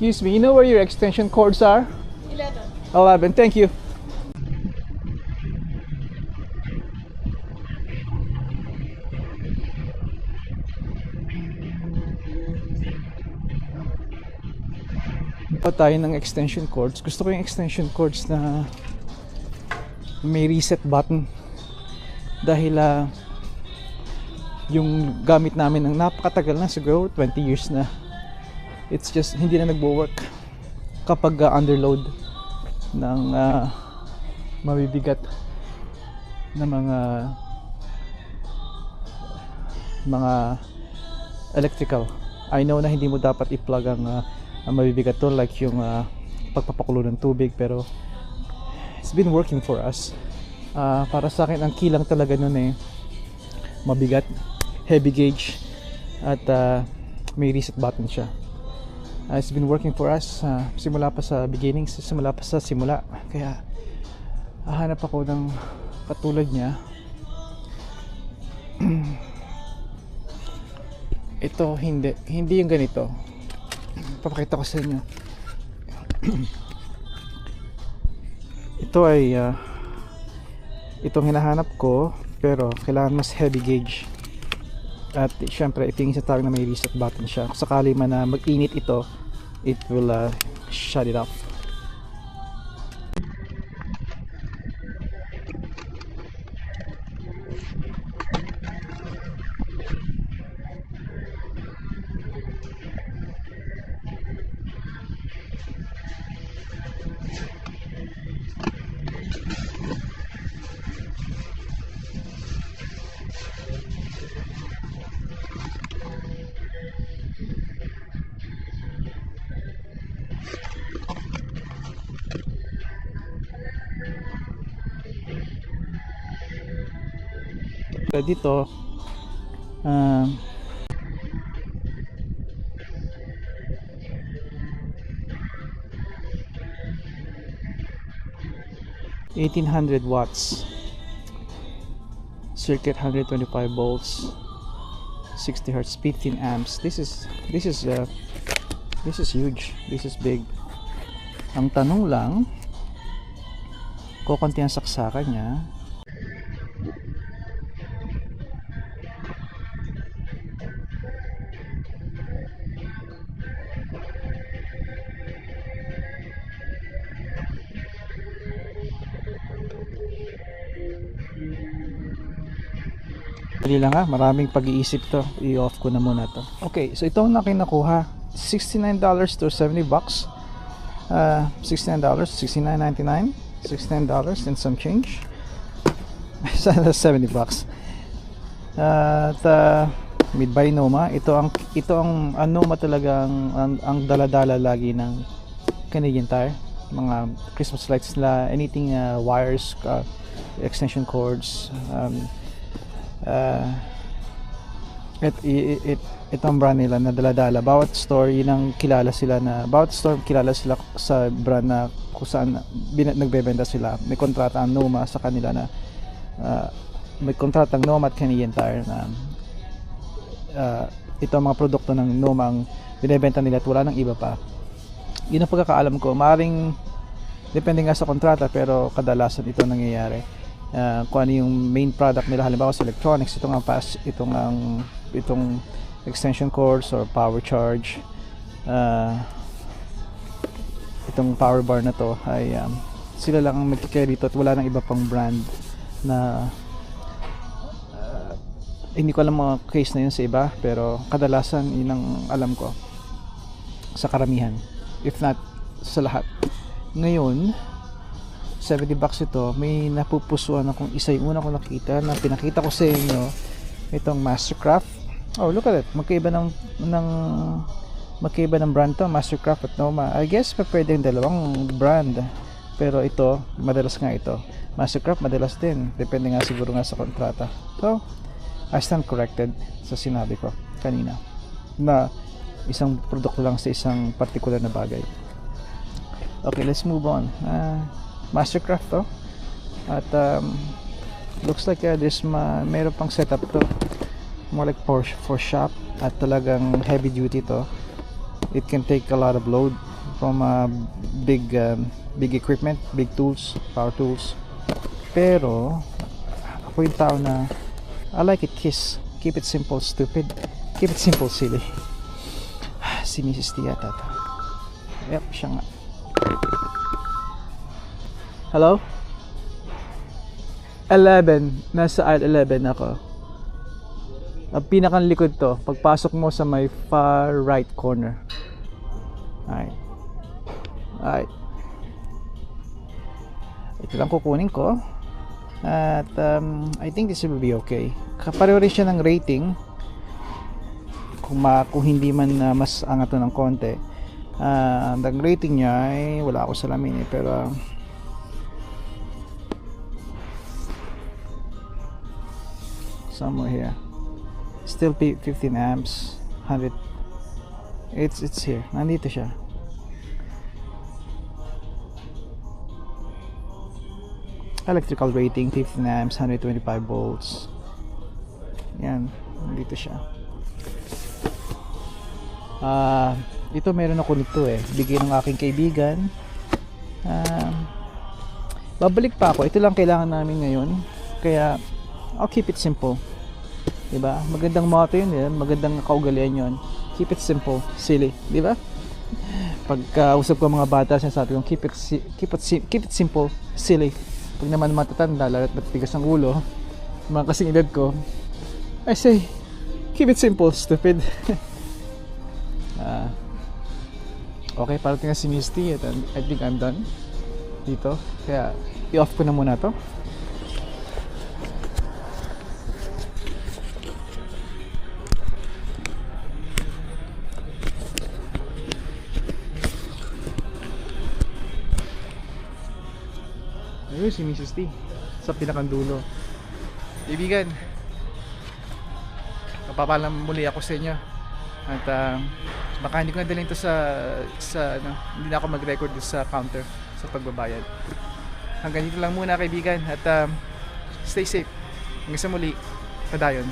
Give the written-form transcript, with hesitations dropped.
Excuse me, you know where your extension cords are? 11. 11, thank you. Tayo ng extension cords. Gusto ko yung extension cords na may reset button dahil yung gamit namin ng napakatagal na, siguro 20 years na, it's just hindi na nagwo-work kapag underload ng mabibigat na mga electrical. I know na hindi mo dapat i-plug ang mabibigat to, like yung pagpapakulo ng tubig, pero it's been working for us. Para sa akin ang key lang talaga nun mabigat, heavy gauge, at may reset button siya. It's been working for us simula pa sa beginning, simula pa sa simula. Kaya hahanap ako ng katulad niya. Ito hindi yung ganito. Papakita ko sa inyo. Ito ay itong hinahanap ko, pero kailangan mas heavy gauge. At syempre ito yung isa tawag na may reset button siya. Kung sakali man na mag-init ito, it will shut it off. Dito $1,800 watts circuit, 125 volts, 60 hertz, 15 amps. This is huge, this is big. Ang tanong lang, kukunti ang saksakan niya. Dali lang maraming pag-iisip to. I-off ko na muna to. Okay, so ito ang nakuha. $69 to $70. $69, $69.99, $69 and some change. $70. At made by Noma. Ito ang Noma talaga ang dala-dala lagi ng Canadian Tire. Mga Christmas lights nila, anything wires, extension cords, itong brand nila na dala-dala. Bawat store kilala sila sa brand na kung saan nagbebenta sila. May kontrata ang Noma sa kanila na may kontrata ang Noma at Canadian Tire na ito ang mga produkto ng Noma ang binebenta nila at wala ng iba pa. Yun ang pagkakaalam ko. Maaaring depende nga sa kontrata, pero kadalasan ito nangyayari. Kung ano yung main product nila, halimbawa sa electronics, itong extension cords or power charge, itong power bar na to ay sila lang ang magkikaya dito at wala nang iba pang brand na hindi ko alam mga case na yun sa iba, pero kadalasan yun ang alam ko sa karamihan, if not sa lahat. Ngayon $70 ito. May napupusuan akong isa, yung una ko nakita na pinakita ko sa inyo, itong Mastercraft. Oh, look at it. Magkaiba ng brand to, Mastercraft at Noma. I guess pwede yung dalawang brand, pero ito madalas nga ito. Mastercraft madalas din, depende nga siguro nga sa kontrata. So I stand corrected sa sinabi ko kanina na isang produkto lang sa isang particular na bagay. Okay, let's move on. Mastercraft to, at looks like meron pang setup to, more like for shop, at talagang heavy duty to. It can take a lot of load. from big equipment, big tools, power tools. Pero ako yung tao na I like it kiss. Keep it simple, stupid. Keep it simple, silly. Si Mrs. T yata to. Yep, siya nga. Hello? 11. Nasa aisle 11 ako. Ang pinakang likod to. Pagpasok mo sa may far right corner. Alright. Alright. Ito lang kukunin ko. At I think this will be okay. Pareho rin siya ng rating. Kung hindi man mas angat ng konti. Ang rating niya ay wala ako salamin pero somewhere here. Still 15 amps, 100. It's here. Nandito siya. Electrical rating 15 amps, 125 volts. Yan, nandito siya. Ito meron ako nito bigay ng aking kaibigan. Babalik pa ako. Ito lang kailangan namin ngayon. Kaya I'll keep it simple. Diba? Magandang motto yun, magandang kaugalian yun. Keep it simple, silly, diba? Pagka usap ko mga bata, sinasabi kong keep it simple, silly. Pag naman matatanda, lalo't matigas ang ulo, mga kasing edad ko, I say, keep it simple, stupid. Okay, parating na si Misty at I think I'm done dito. Kaya i-off ko na muna to. Ayun si Mrs. T sa pinakang dulo. Kaibigan, napapalam muli ako sa inyo. At baka hindi ko nadalhin ito sa hindi na ako mag-record sa counter sa pagbabayad. Hanggang dito lang muna kaibigan at stay safe. Hanggang sa muli, padayon.